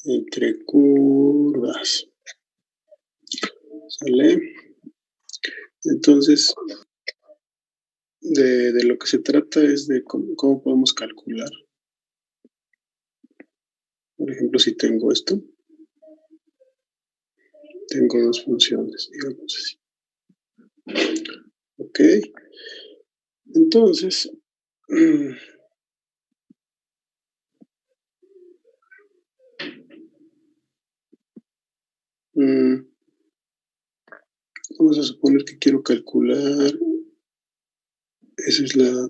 entre curvas. ¿Sale? Entonces, de lo que se trata es de cómo podemos calcular. Por ejemplo, si tengo esto, tengo dos funciones, digamos así. Ok. Entonces, vamos a suponer que quiero calcular, esa es la,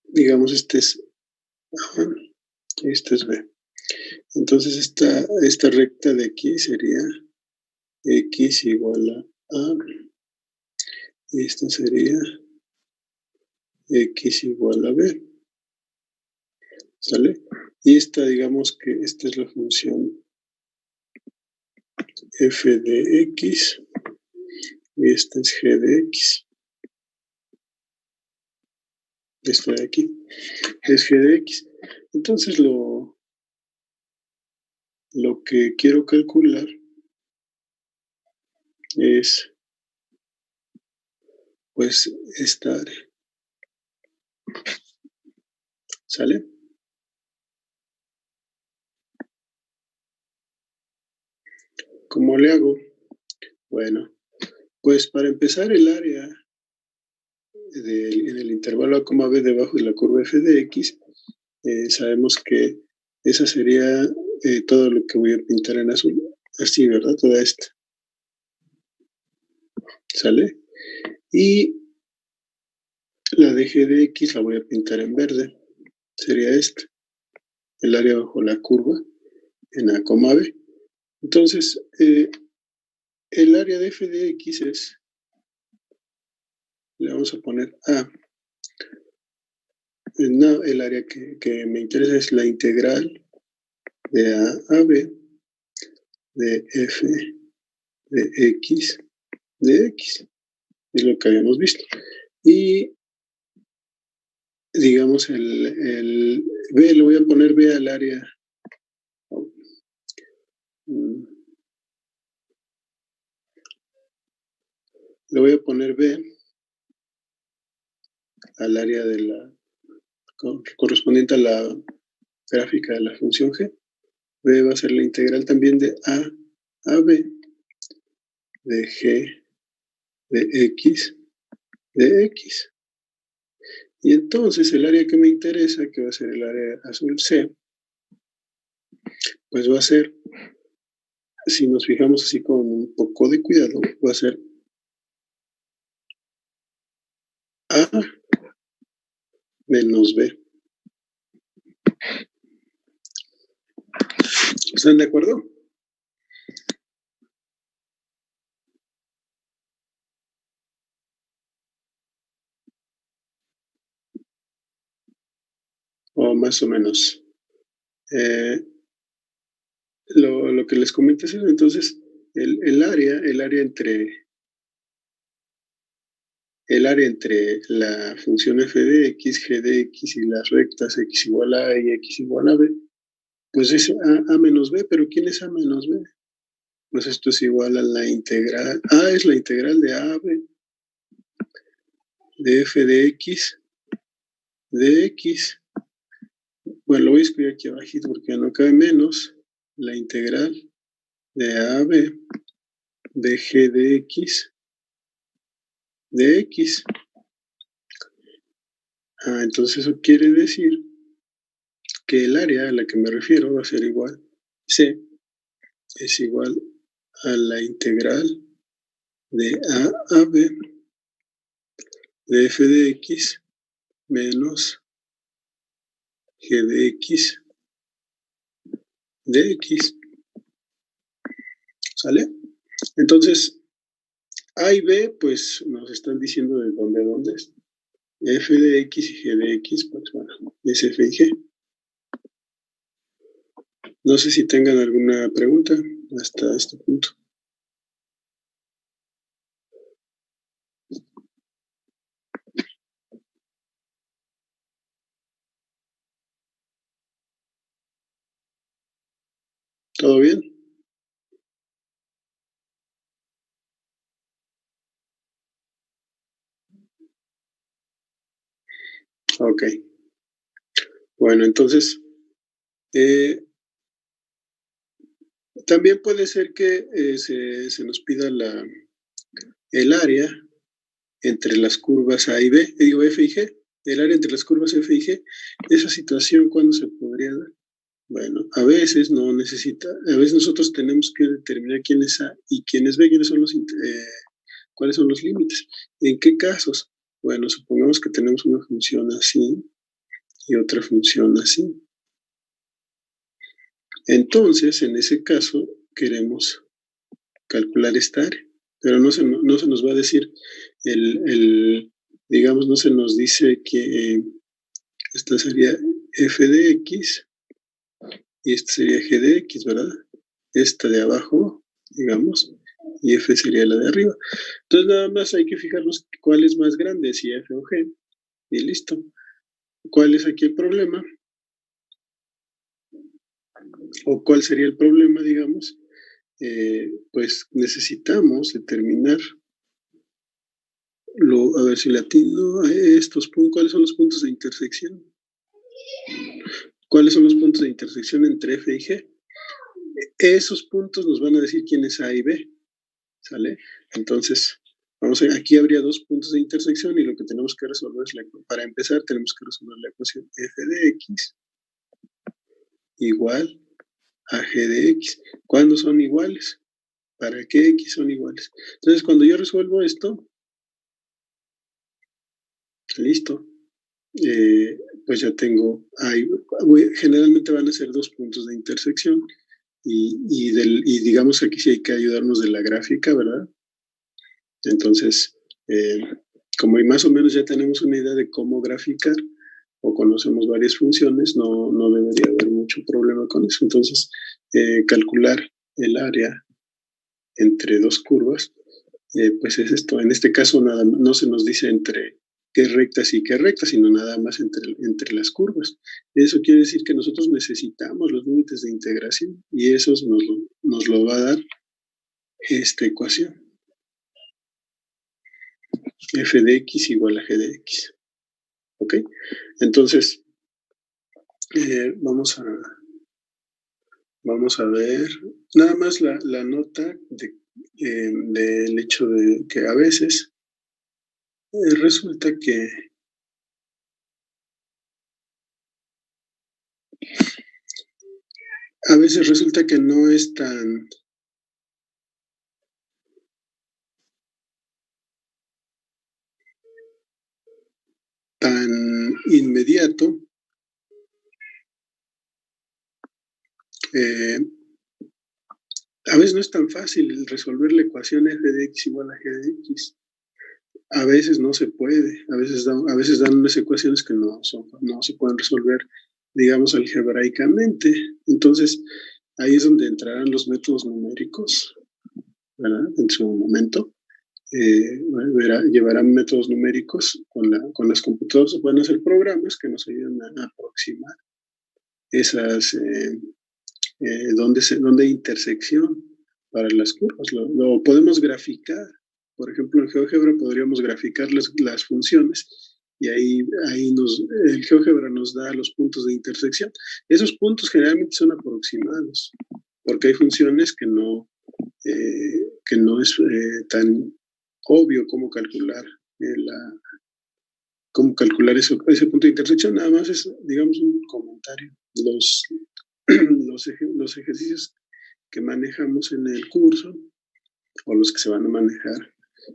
digamos, este es A, este es B. Entonces esta recta de aquí sería X igual a y esta sería X igual a B. ¿Sale? Y esta, digamos que esta es la función f de x y esta es g de x. Esta de aquí es g de x. Entonces lo que quiero calcular es pues esta área. ¿Sale? ¿Cómo le hago? Bueno, pues para empezar el área en el intervalo A, B debajo de la curva f de x, sabemos que esa sería todo lo que voy a pintar en azul. Así, ¿verdad? Toda esta. ¿Sale? Y la de g de x la voy a pintar en verde. Sería esta. El área bajo la curva en A, B. Entonces, el área de f de x es, le vamos a poner A. No, el área que me interesa es la integral de A a B de f de x de x. Es lo que habíamos visto. Y digamos el B, le voy a poner B al área. Le voy a poner B al área de la correspondiente a la gráfica de la función g. B va a ser la integral también de A a B de g de x de x. Y entonces el área que me interesa, que va a ser el área azul C, pues va a ser, si nos fijamos así con un poco de cuidado, va a ser A menos B. ¿Están de acuerdo? O más o menos. Lo que les comenté es eso. Entonces, el área entre la función f de x, g de x y las rectas x igual a y x igual a b, pues es a menos b. ¿Pero quién es a menos b? Pues esto es igual a la integral. A es la integral de a b de f de x de x. Bueno, lo voy a escribir aquí abajito porque no cabe menos la integral de a b de g de x de x. Entonces eso quiere decir que el área a la que me refiero va a ser igual. C es igual a la integral de a b de f de x menos g de x de x. ¿Sale? Entonces, A y B, pues nos están diciendo de dónde a dónde es. F de x y g de x, pues bueno, es f y g. No sé si tengan alguna pregunta hasta este punto. ¿Todo bien? Ok. Bueno, entonces, también puede ser que se nos pida el área entre las curvas A y B, digo F y G, el área entre las curvas F y G. Esa situación, ¿cuándo se podría dar? Bueno, a veces no necesita, a veces nosotros tenemos que determinar quién es A y quién es B, cuáles son los límites. ¿En qué casos? Bueno, supongamos que tenemos una función así y otra función así. Entonces, en ese caso, queremos calcular esta área, pero no se nos va a decir digamos, no se nos dice que esta sería f de x y esta sería g de x, ¿verdad? Esta de abajo, digamos, y f sería la de arriba. Entonces nada más hay que fijarnos cuál es más grande, si f o g, y listo. ¿Cuál es aquí el problema? ¿O cuál sería el problema, digamos? Pues necesitamos determinar, a ver si le atino a estos puntos, ¿cuáles son los puntos de intersección? ¿Cuáles son los puntos de intersección entre F y G? Esos puntos nos van a decir quién es A y B, ¿sale? Entonces, aquí habría dos puntos de intersección y lo que tenemos que resolver es, para empezar, tenemos que resolver la ecuación F de X igual a G de X. ¿Cuándo son iguales? ¿Para qué X son iguales? Entonces, cuando yo resuelvo esto, listo. Pues ya tengo, generalmente van a ser dos puntos de intersección y digamos aquí sí hay que ayudarnos de la gráfica, ¿verdad? Entonces, como más o menos ya tenemos una idea de cómo graficar o conocemos varias funciones, no debería haber mucho problema con eso. Entonces, calcular el área entre dos curvas, pues es esto. En este caso no se nos dice entre qué rectas y qué rectas, sino nada más entre las curvas. Eso quiere decir que nosotros necesitamos los límites de integración y esos nos lo va a dar esta ecuación. F de x igual a g de x. ¿Ok? Entonces, vamos a ver nada más la nota del hecho de que a veces resulta que no es tan inmediato a veces no es tan fácil resolver la ecuación f de x igual a g de x. A veces no se puede, a veces dan unas ecuaciones que no se pueden resolver, digamos, algebraicamente. Entonces, ahí es donde entrarán los métodos numéricos, ¿verdad? En su momento. Llevarán métodos numéricos con las computadoras, se pueden hacer programas que nos ayudan a aproximar esas, donde hay intersección para las curvas. Lo podemos graficar. Por ejemplo, en GeoGebra podríamos graficar las funciones y ahí el GeoGebra nos da los puntos de intersección. Esos puntos generalmente son aproximados, porque hay funciones que no es tan obvio cómo calcular ese punto de intersección. Nada más es, digamos, un comentario. Los ejercicios que manejamos en el curso o los que se van a manejar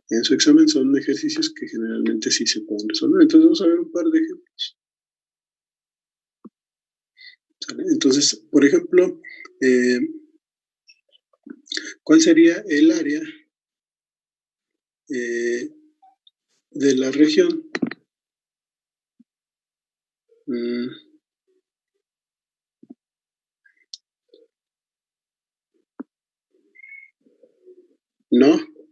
en su examen son ejercicios que generalmente sí se pueden resolver. Entonces vamos a ver un par de ejemplos. ¿Sale? Entonces, por ejemplo, ¿cuál sería el área de la región?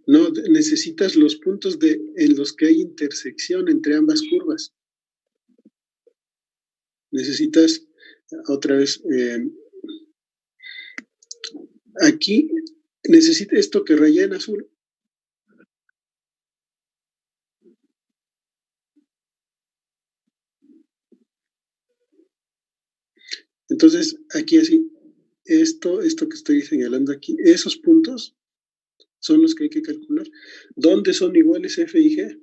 No, necesitas los puntos en los que hay intersección entre ambas curvas. Necesitas, otra vez, aquí necesita esto que rayé en azul. Entonces, aquí así, esto que estoy señalando aquí, esos puntos son los que hay que calcular. ¿Dónde son iguales F y G?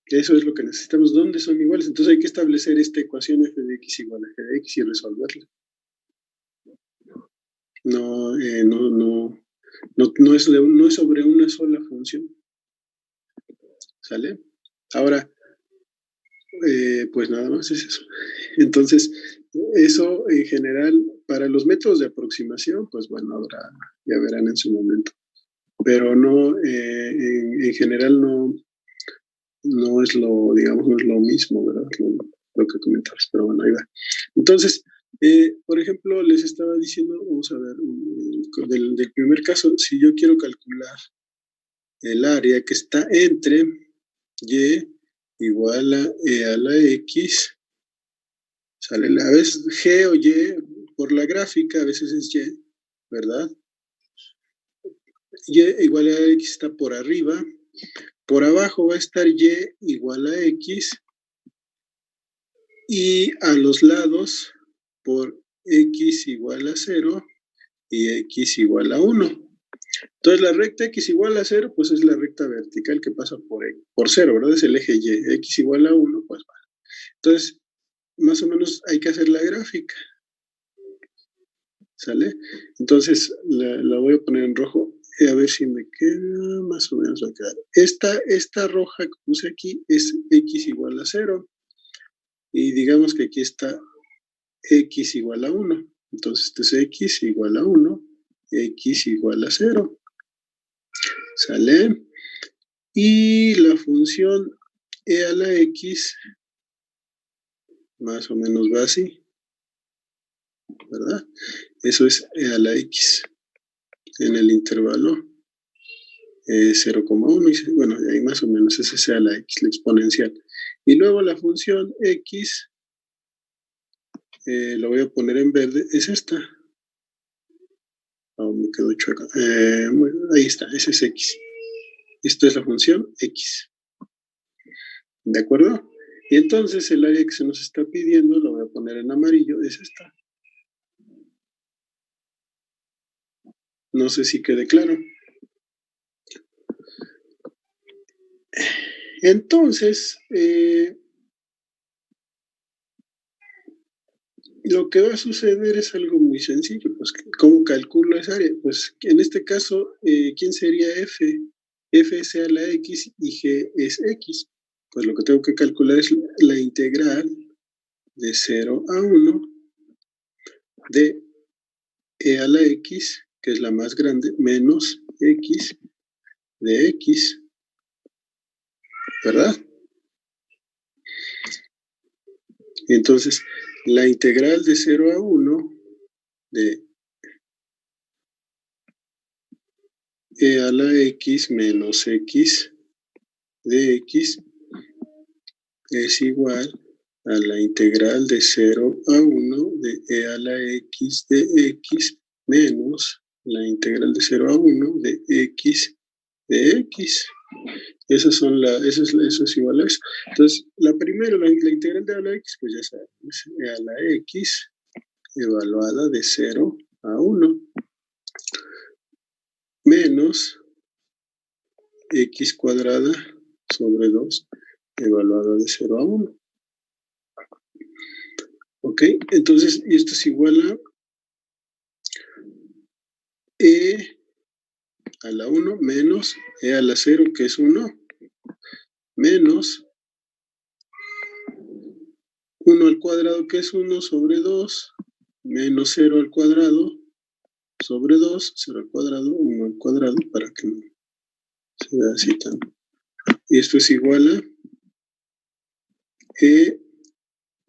Eso es lo que necesitamos. ¿Dónde son iguales? Entonces hay que establecer esta ecuación F de X igual a G de X y resolverla. No es sobre una sola función. ¿Sale? Ahora, pues nada más es eso. Entonces, eso en general, para los métodos de aproximación, pues bueno, ahora ya verán en su momento. Pero no, en general no es lo, digamos, no es lo mismo, ¿verdad? Lo que comentabas, pero bueno, ahí va. Entonces, por ejemplo, les estaba diciendo, vamos a ver, del primer caso, si yo quiero calcular el área que está entre y igual a e a la x, sale a veces g o y por la gráfica, a veces es y, ¿verdad? Y igual a x está por arriba, por abajo va a estar y igual a x, y a los lados por x igual a 0 y x igual a 1. Entonces la recta x igual a 0, pues es la recta vertical que pasa por 0, ¿verdad? Es el eje y. X igual a 1, pues va. Entonces, más o menos hay que hacer la gráfica. ¿Sale? Entonces la voy a poner en rojo. A ver si me queda, más o menos va a quedar. Esta roja que puse aquí es x igual a 0. Y digamos que aquí está x igual a 1. Entonces este es x igual a 1, x igual a 0. ¿Sale? Y la función e a la x más o menos va así, ¿verdad? Eso es e a la x en el intervalo 0,1 y bueno, ahí más o menos ese es e a la x, la exponencial. Y luego la función x, lo voy a poner en verde, es esta. Oh, me quedó chueca. Bueno, ahí está, ese es x. Esto es la función x. ¿De acuerdo? Y entonces el área que se nos está pidiendo, lo voy a poner en amarillo, es esta. No sé si quede claro. Entonces, lo que va a suceder es algo muy sencillo. Pues, ¿cómo calculo esa área? Pues en este caso, ¿quién sería f? F es a la x y g es x. Pues lo que tengo que calcular es la integral de 0 a 1 de e a la x, que es la más grande, menos x de x, ¿verdad? Entonces, la integral de 0 a 1 de e a la x menos x de x es igual a la integral de 0 a 1 de e a la x de x menos la integral de 0 a 1 de x de x. Eso es igual a eso. Entonces, la primera, la integral de a la x, pues ya sabemos, e a la x evaluada de 0 a 1 menos x cuadrada sobre 2 evaluada de 0 a 1. ¿Ok? Entonces, esto es igual a e a la 1 menos e a la 0, que es 1, menos 1 al cuadrado, que es 1 sobre 2, menos 0 al cuadrado sobre 2, 0 al cuadrado, 1 al cuadrado, para que no se vea así tan. Y esto es igual a e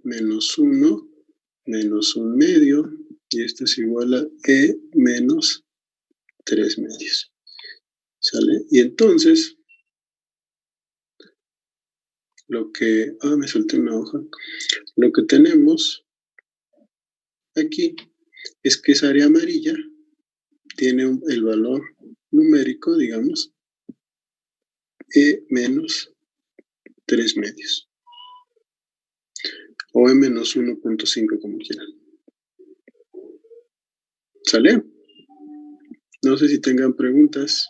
menos 1 menos 1 medio, y esto es igual a e menos 3 medios. ¿Sale? Y entonces, lo que... me solté una hoja. Lo que tenemos aquí es que esa área amarilla tiene el valor numérico, digamos, E menos 3 medios. O E menos 1.5, como quieran. ¿Sale? No sé si tengan preguntas.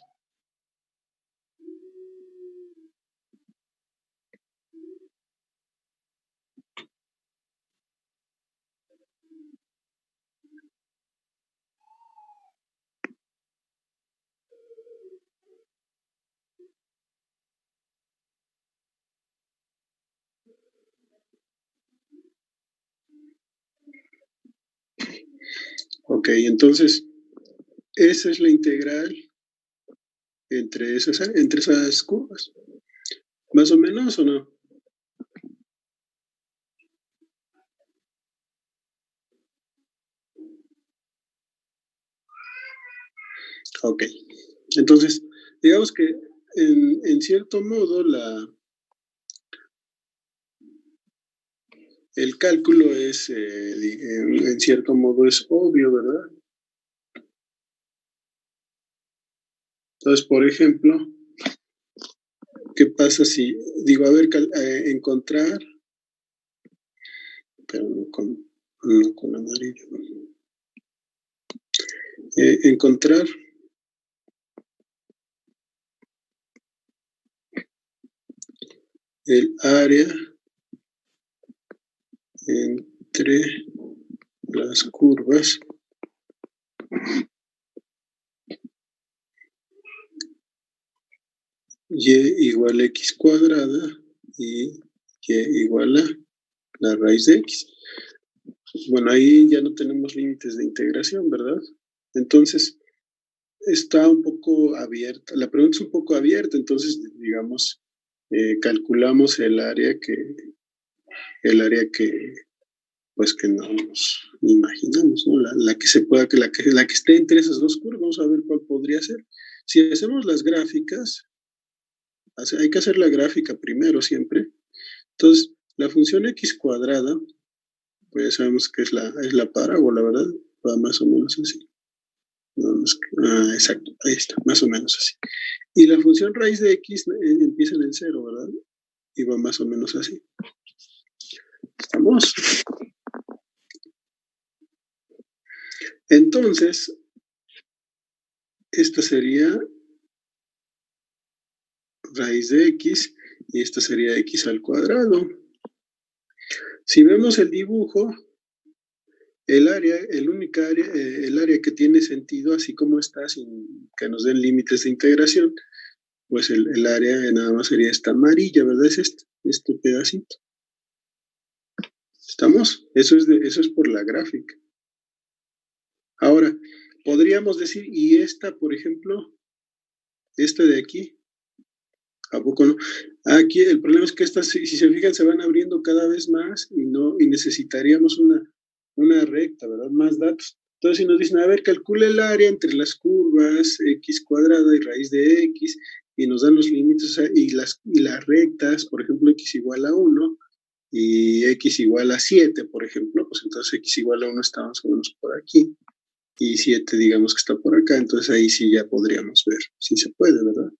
Ok, entonces, esa es la integral entre esas curvas. ¿Más o menos o no? Ok. Entonces, digamos que en cierto modo el cálculo es, en cierto modo es obvio, ¿verdad? Entonces, por ejemplo, ¿qué pasa si, digo, a ver, encontrar, pero no con amarillo, encontrar el área entre las curvas y igual a x cuadrada y y igual a la raíz de x. Bueno, ahí ya no tenemos límites de integración, ¿verdad? Entonces, está un poco abierta, la pregunta es un poco abierta, entonces, digamos, calculamos el área que pues que no nos imaginamos, ¿no? La que se pueda, la que esté entre esas dos curvas, vamos a ver cuál podría ser. Si hacemos las gráficas, hay que hacer la gráfica primero siempre. Entonces, la función x cuadrada, pues ya sabemos que es la parábola, ¿verdad? Va más o menos así. Exacto, ahí está, más o menos así. Y la función raíz de x empieza en el 0, ¿verdad? Y va más o menos así. ¿Estamos? Entonces, esta sería raíz de x y esta sería x al cuadrado. Si vemos el dibujo, el área que tiene sentido, así como está, sin que nos den límites de integración, pues el área nada más sería esta amarilla, ¿verdad? Es este pedacito. ¿Estamos? Eso es por la gráfica. Ahora, podríamos decir, y esta, por ejemplo, esta de aquí, ¿a poco no? Aquí el problema es que estas, si se fijan, se van abriendo cada vez más y necesitaríamos una recta, ¿verdad? Más datos. Entonces, si nos dicen, a ver, calcula el área entre las curvas x cuadrada y raíz de x, y nos dan los límites, o sea, y las rectas, por ejemplo, x igual a 1 y x igual a 7, por ejemplo, pues entonces x igual a 1 está más o menos por aquí, y 7 digamos que está por acá, entonces ahí sí ya podríamos ver si se puede, ¿verdad?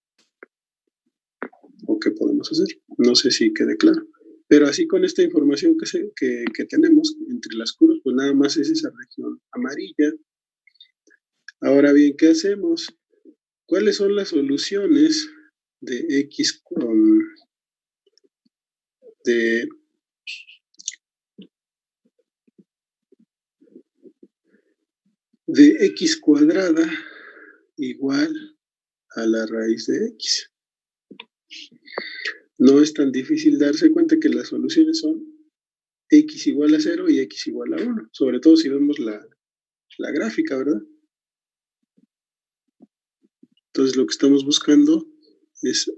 O qué podemos hacer. No sé si quede claro. Pero así con esta información que tenemos entre las curvas, pues nada más es esa región amarilla. Ahora bien, ¿qué hacemos? ¿Cuáles son las soluciones de x de x cuadrada igual a la raíz de x? No es tan difícil darse cuenta que las soluciones son x igual a 0 y x igual a 1, sobre todo si vemos la gráfica, ¿verdad? Entonces lo que estamos buscando es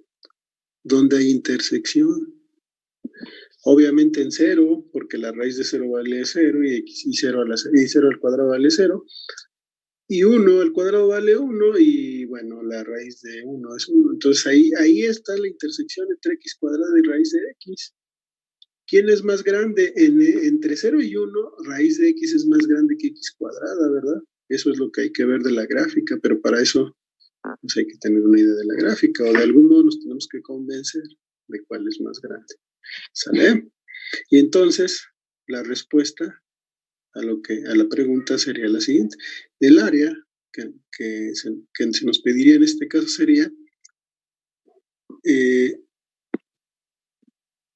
dónde hay intersección. Obviamente en 0, porque la raíz de 0 vale 0 y 0 al cuadrado vale 0. Y 1 al cuadrado vale 1 y bueno, la raíz de 1 es 1. Entonces ahí está la intersección entre x cuadrado y raíz de x. ¿Quién es más grande? Entre 0 y 1, raíz de x es más grande que x cuadrada, ¿verdad? Eso es lo que hay que ver de la gráfica, pero para eso pues hay que tener una idea de la gráfica, o de algún modo nos tenemos que convencer de cuál es más grande. ¿Sale? Y entonces, la respuesta a la pregunta sería la siguiente. El área que se nos pediría en este caso sería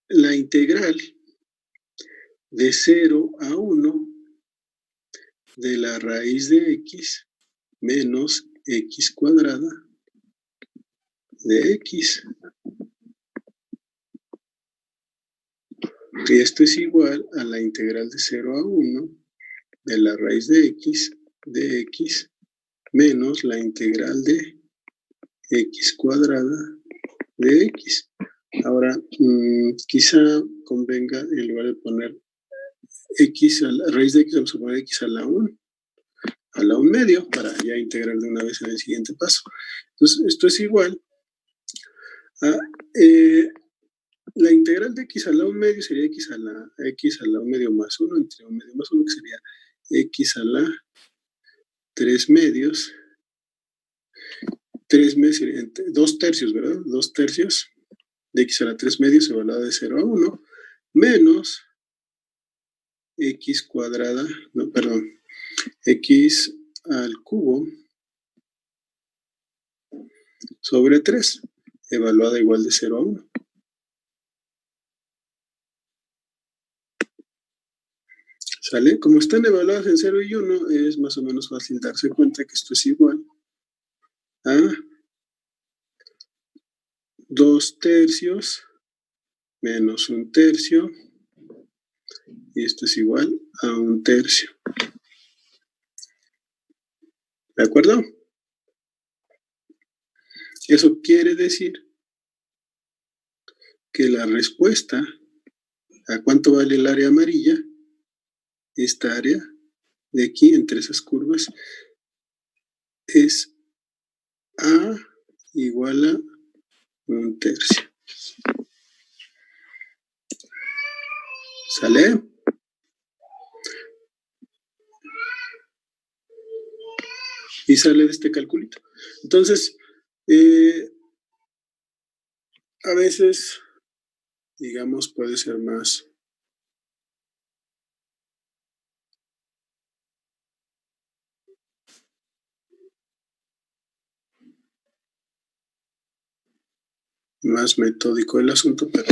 la integral de 0 a 1 de la raíz de x menos x cuadrada de x. Y esto es igual a la integral de 0 a 1 de la raíz de x menos la integral de x cuadrada de x. Ahora, quizá convenga, en lugar de poner x a la raíz de x, vamos a poner x a la 1 medio, para ya integrar de una vez en el siguiente paso. Entonces, esto es igual a la integral de x a la 1 medio sería x a la 1 medio más 1, entre 1 medio más 1, que sería x a la 3 medios. 3 medios serían 2 tercios, ¿verdad? 2 tercios de x a la 3 medios evaluada de 0 a 1, menos x cuadrada, no, perdón, x al cubo sobre 3, evaluada igual de 0 a 1. ¿Sale? Como están evaluadas en 0 y 1, es más o menos fácil darse cuenta que esto es igual a 2 tercios menos 1 tercio, y esto es igual a 1 tercio. ¿De acuerdo? Eso quiere decir que la respuesta a cuánto vale el área amarilla, esta área de aquí entre esas curvas, es A igual a 1 tercio. ¿Sale? Y sale de este calculito. Entonces, a veces, digamos, puede ser más metódico el asunto, pero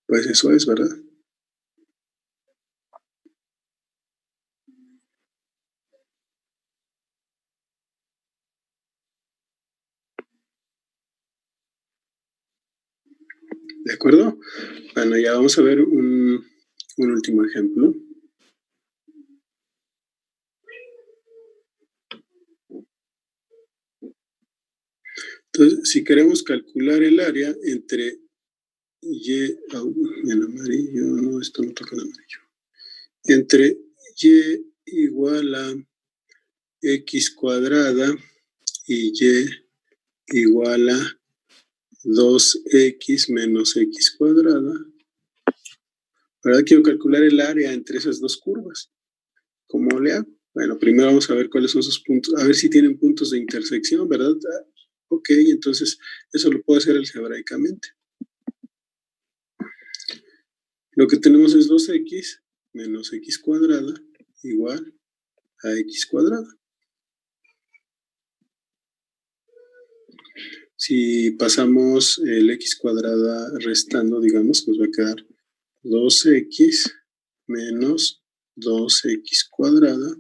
pues eso es, ¿verdad? ¿De acuerdo? Bueno, ya vamos a ver un último ejemplo. Entonces, si queremos calcular el área entre y, en amarillo, no, esto no toca en amarillo. Entre y igual a x cuadrada y y igual a 2x menos x cuadrada, ¿verdad? Quiero calcular el área entre esas dos curvas. ¿Cómo le hago? Bueno, primero vamos a ver cuáles son sus puntos, a ver si tienen puntos de intersección, ¿verdad? Ok, entonces eso lo puedo hacer algebraicamente. Lo que tenemos es 2x menos x cuadrada igual a x cuadrada. Si pasamos el x cuadrada restando, digamos, nos va a quedar 2x menos 2x cuadrada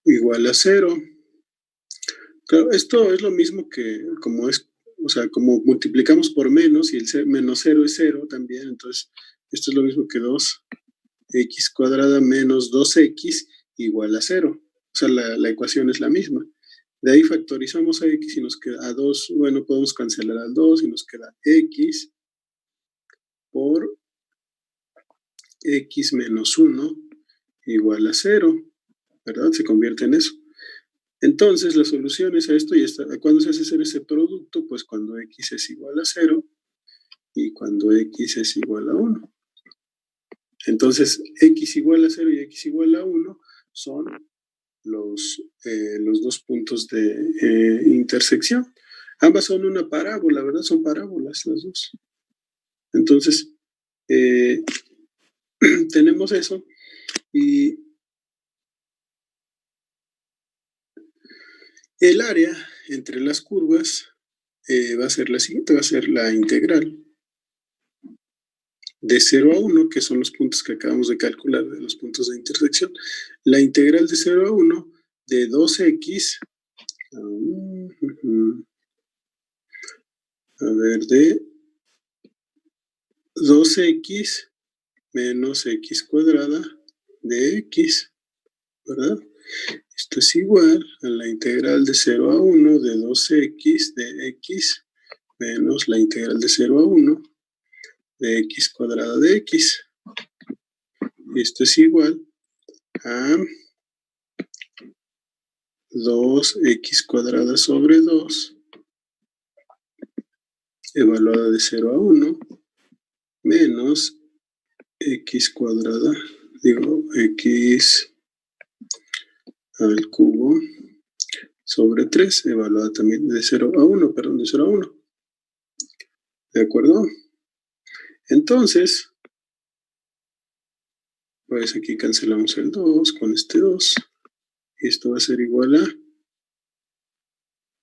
igual a 0. Claro, esto es lo mismo que como es, o sea, como multiplicamos por menos y el menos 0 es 0 también, entonces esto es lo mismo que 2x cuadrada menos 2x igual a 0. O sea, la ecuación es la misma. De ahí factorizamos a x y nos queda a 2, bueno, podemos cancelar al 2 y nos queda x por x menos 1 igual a 0, ¿verdad? Se convierte en eso. Entonces, las soluciones a esto, ¿cuándo se hace hacer ese producto? Pues cuando x es igual a 0 y cuando x es igual a 1. Entonces, x igual a 0 y x igual a 1 son los dos puntos de intersección. Ambas son una parábola, ¿verdad? Son parábolas las dos. Entonces, tenemos eso y el área entre las curvas va a ser la siguiente, va a ser la integral de 0 a 1, que son los puntos que acabamos de calcular de los puntos de intersección. La integral de 0 a 1 de 2x, de 2x menos x cuadrada de x, ¿verdad? Esto es igual a la integral de 0 a 1 de 2x de x menos la integral de 0 a 1 de x cuadrada de x. Esto es igual a 2x cuadrada sobre 2 evaluada de 0 a 1 menos x cuadrada, x al cubo sobre 3 evaluada también de 0 a 1, de 0 a 1. ¿De acuerdo? Entonces, pues aquí cancelamos el 2 con este 2. Y esto va a ser igual a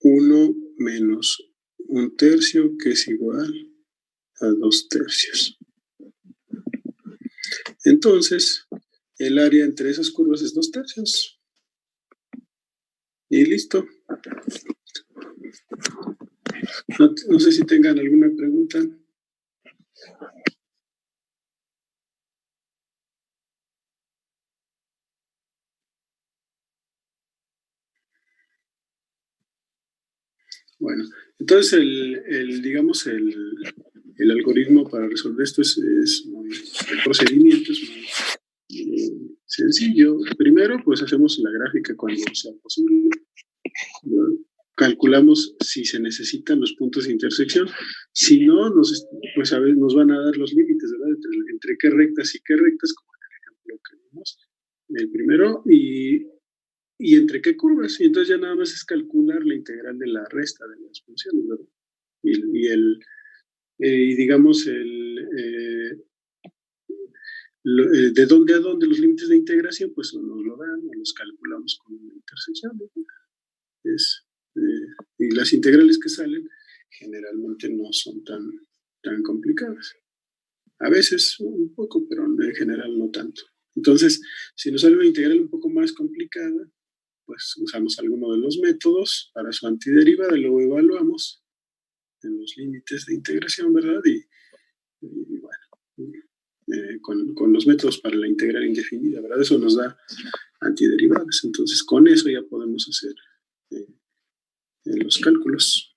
1 menos 1/3, que es igual a 2/3. Entonces, el área entre esas curvas es 2/3. Y listo. No sé si tengan alguna pregunta. Bueno, entonces el algoritmo para resolver esto el procedimiento es muy sencillo. Primero, pues hacemos la gráfica cuando sea posible. Calculamos si se necesitan los puntos de intersección. Si no, pues a veces nos van a dar los límites, ¿verdad? Entre qué rectas y qué rectas, como en el ejemplo que vimos. El primero, y entre qué curvas. Y entonces ya nada más es calcular la integral de la resta de las funciones, ¿verdad? Y digamos, de dónde a dónde los límites de integración, pues nos lo dan, o los calculamos con una intersección, ¿no? Y las integrales que salen generalmente no son tan complicadas. A veces un poco, pero en general no tanto. Entonces, si nos sale una integral un poco más complicada, pues usamos alguno de los métodos para su antiderivada y luego evaluamos en los límites de integración, ¿verdad? Y bueno, con los métodos para la integral indefinida, ¿verdad? Eso nos da antiderivadas. Entonces, con eso ya podemos hacer los cálculos.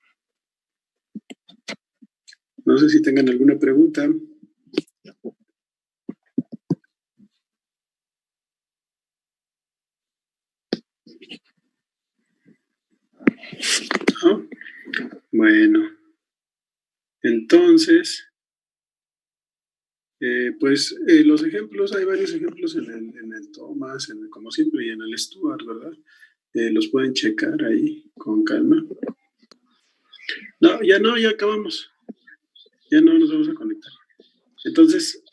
No sé si tengan alguna pregunta. ¿No? Bueno, entonces, pues los ejemplos, hay varios ejemplos en el Thomas, como siempre, y en el Stuart, ¿verdad? Los pueden checar ahí con calma. No, ya acabamos. Ya no nos vamos a conectar. Entonces,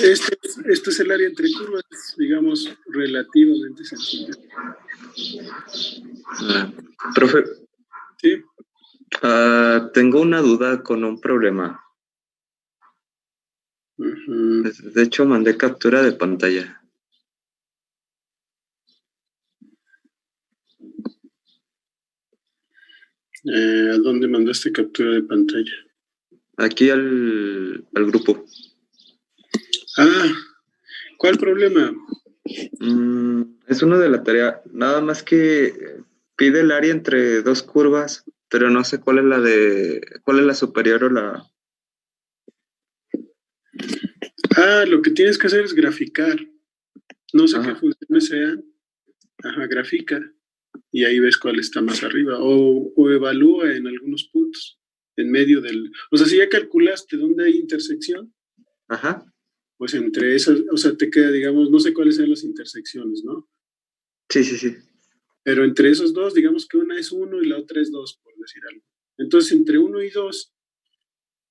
esto es el área entre curvas, digamos, relativamente sencillo. Profe. Sí. Tengo una duda con un problema. De hecho, mandé captura de pantalla. ¿A dónde mandaste captura de pantalla? Aquí al grupo. ¿Cuál problema? Es uno de la tarea. Nada más que pide el área entre dos curvas, pero no sé cuál es la superior o la... Lo que tienes que hacer es graficar. No sé qué funciones sean, grafica, y ahí ves cuál está más arriba, o evalúa en algunos puntos, en medio del... O sea, si ya calculaste dónde hay intersección, pues entre esas, o sea, te queda, digamos, no sé cuáles sean las intersecciones, ¿no? Sí. Pero entre esos dos, digamos que una es 1 y la otra es 2, por decir algo. Entonces, entre 1 y 2,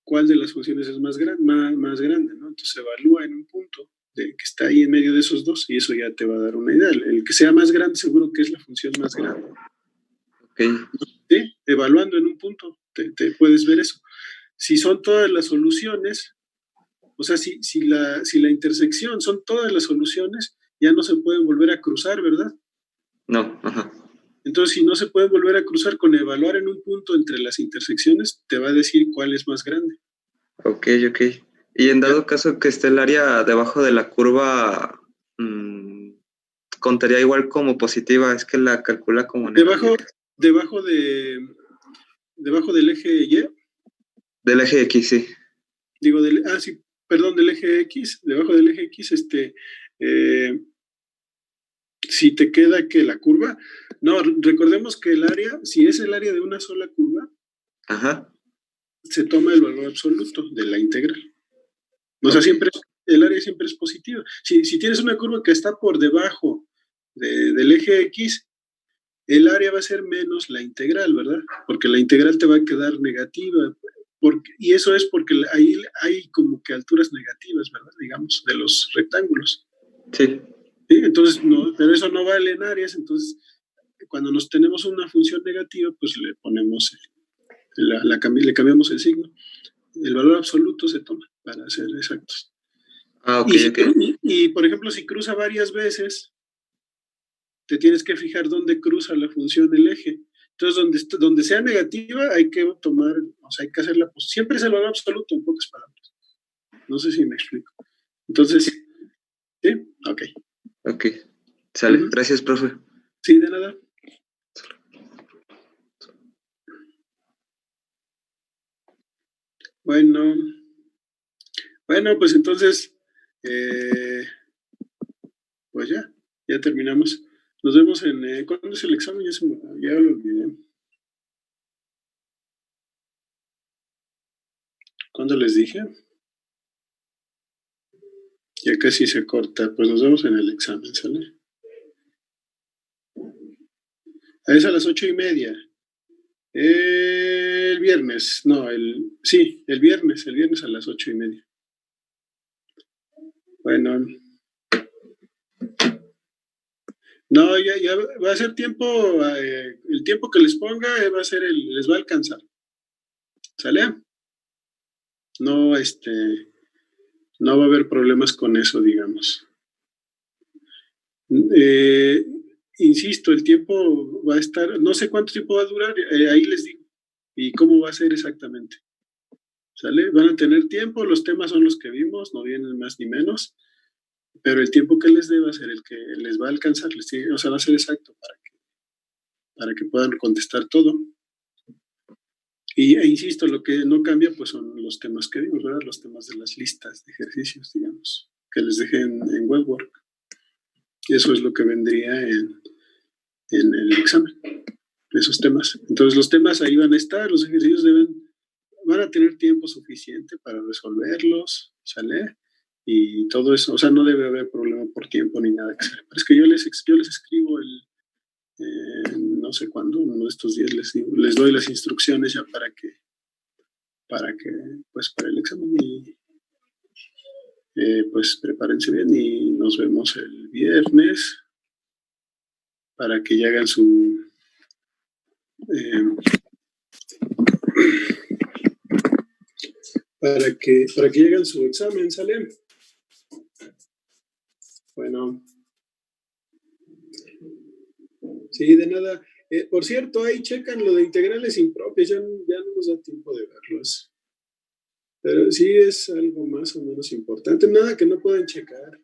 ¿cuál de las funciones es más grande, ¿no? Entonces se evalúa en un punto que está ahí en medio de esos dos y eso ya te va a dar una idea. El que sea más grande seguro que es la función más grande. ¿Sí? Evaluando en un punto, te puedes ver eso. Si son todas las soluciones, o sea, si la intersección son todas las soluciones, ya no se pueden volver a cruzar, ¿verdad? No, Entonces, si no se pueden volver a cruzar, con evaluar en un punto entre las intersecciones, te va a decir cuál es más grande. Ok. Y en dado caso que esté el área debajo de la curva, contaría igual como positiva, es que la calcula como negativa. Debajo del eje Y. Del eje X, sí. Digo, sí, perdón, del eje X, debajo del eje X, si te queda que la curva, no, recordemos que el área, si es el área de una sola curva, se toma el valor absoluto de la integral. O sea, el área siempre es positiva. Si tienes una curva que está por debajo del eje X, el área va a ser menos la integral, ¿verdad? Porque la integral te va a quedar negativa. Y eso es porque ahí hay como que alturas negativas, ¿verdad? Digamos, de los rectángulos. Sí. ¿Sí? Entonces, no, pero eso no vale en áreas, entonces cuando nos tenemos una función negativa, pues le ponemos, le cambiamos el signo. El valor absoluto se toma para ser exactos. Y por ejemplo, si cruza varias veces, te tienes que fijar dónde cruza la función del eje. Entonces, donde sea negativa, hay que tomar, o sea, hay que hacerla, pues siempre es el valor absoluto, en pocas palabras. No sé si me explico. Entonces, ¿sí? Ok. Sale. Gracias, profe. Sí, de nada. Bueno, pues entonces, pues ya terminamos. Nos vemos ¿cuándo es el examen? Ya lo olvidé. ¿Cuándo les dije? Ya casi se corta. Pues nos vemos en el examen, ¿sale? Es a las 8:30. El viernes, no, el viernes a las 8:30. Bueno. No, ya va a ser tiempo, el tiempo que les ponga va a ser les va a alcanzar. ¿Sale? No, no va a haber problemas con eso, digamos. Insisto, el tiempo va a estar, no sé cuánto tiempo va a durar, ahí les digo, y cómo va a ser exactamente. ¿Sale? Van a tener tiempo, los temas son los que vimos, no vienen más ni menos, pero el tiempo que les dé va a ser el que les va a alcanzar, o sea, va a ser exacto para que puedan contestar todo. E insisto, lo que no cambia pues son los temas que vimos, ¿verdad? Los temas de las listas de ejercicios, digamos, que les dejé en Webwork. Eso es lo que vendría en el examen, esos temas. Entonces los temas ahí van a estar, los ejercicios van a tener tiempo suficiente para resolverlos, ¿sale? Y todo eso, o sea, no debe haber problema por tiempo ni nada. Pero es que yo les escribo no sé cuándo, uno de estos días les doy las instrucciones ya para pues para el examen y pues prepárense bien y nos vemos el viernes para que ya hagan para que hagan su examen, ¿sale? Bueno. Sí, de nada. Por cierto, ahí checan lo de integrales impropias, ya no nos da tiempo de verlos. Pero sí es algo más o menos importante. Nada que no puedan checar.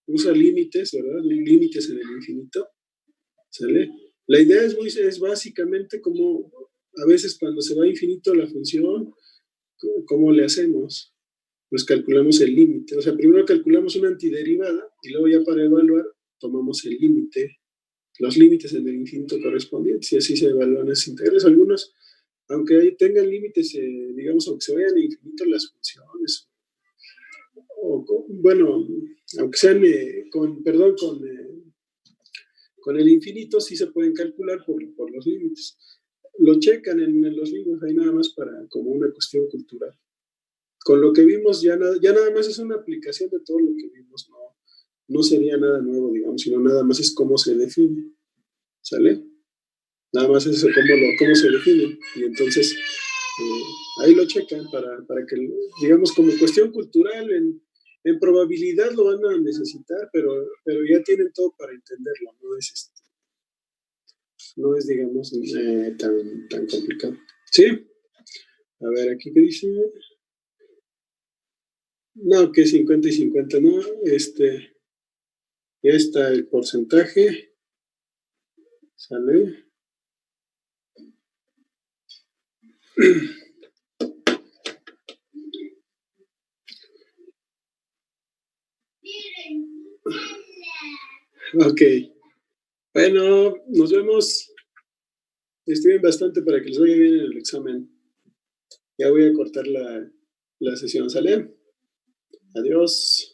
Usa límites, ¿verdad? Límites en el infinito. ¿Sale? La idea es básicamente como a veces cuando se va a infinito la función, ¿cómo le hacemos? pues calculamos el límite. O sea, primero calculamos una antiderivada y luego ya para evaluar tomamos el límite, los límites en el infinito correspondientes y así se evalúan las integrales. Algunos, aunque ahí tengan límites, digamos, aunque se vayan a infinito las funciones, bueno, aunque sean con el infinito sí se pueden calcular por los límites. Lo checan en los libros, ahí nada más como una cuestión cultural. Con lo que vimos ya nada más es una aplicación de todo lo que vimos, no sería nada nuevo, digamos, sino nada más es cómo se define, ¿sale? Nada más es cómo se define, y entonces ahí lo checan para que, digamos, como cuestión cultural, en probabilidad lo van a necesitar, pero ya tienen todo para entenderlo, no es digamos, tan complicado. ¿Sí? A ver, aquí qué dice. No, que 50 y 50, no, ya está el porcentaje, ¿sale? Ok, bueno, nos vemos, estudien bastante para que les vaya bien en el examen. Ya voy a cortar la sesión, ¿sale? Adiós.